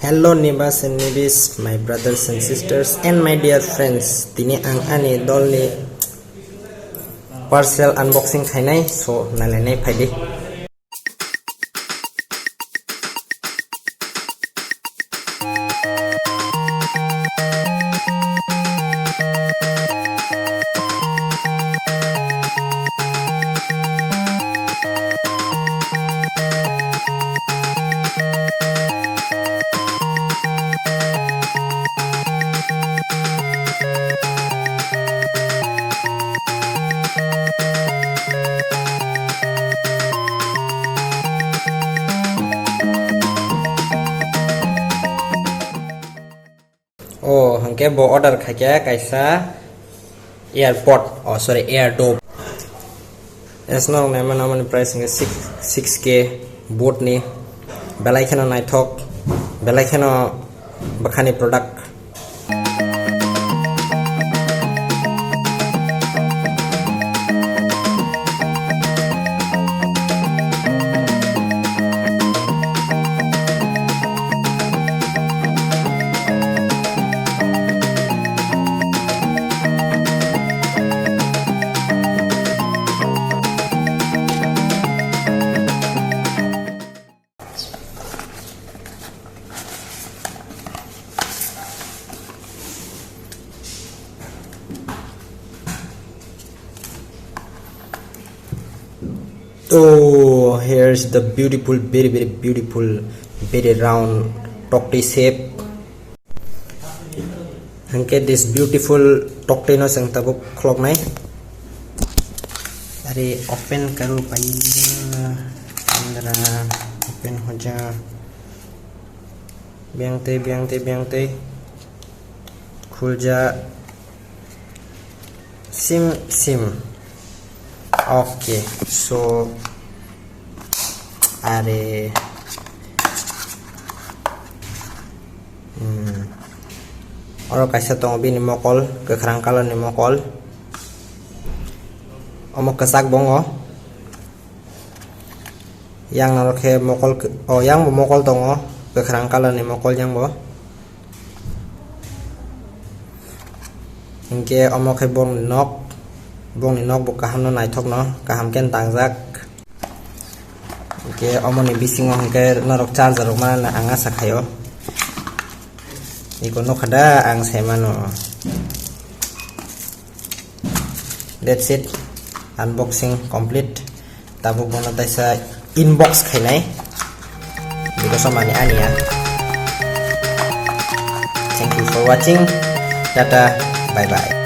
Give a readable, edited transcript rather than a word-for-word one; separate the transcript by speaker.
Speaker 1: Hello neighbors and neighbors, my brothers and sisters and my dear friends. Tini ang ani dolni parcel unboxing khainai so nalenai phaidi. Oh, hangke bo order khake kaisa airport, oh sorry, AirDrop. As long naman price nge 6k boat ni belai khano naithok belai khano bakhani product. Oh, here's the beautiful, very beautiful, very round tokti shape. Hangke this beautiful tokti no sang tabuk clock nai. Are open karu paiya. Andra open hoja. Biangte. Khulja. Sim. Okay, so are oro kaisa tong bini mokol ke kerangkalan ni mokol omok kesak bongo yang narokhe mokol yang mokol tongo ke kerangkalan ni mokol yang bo ingke omok he bong ni nok bu kaham no naithok no kaham ken tangjak ke omoni bisingo hangke narok charger rok mana anga sakhayo iko no khada ang semano. That's it, unboxing complete. Tabu bono taisa inbox khainai because mani ani ya. Thank you for watching. Tata, bye bye.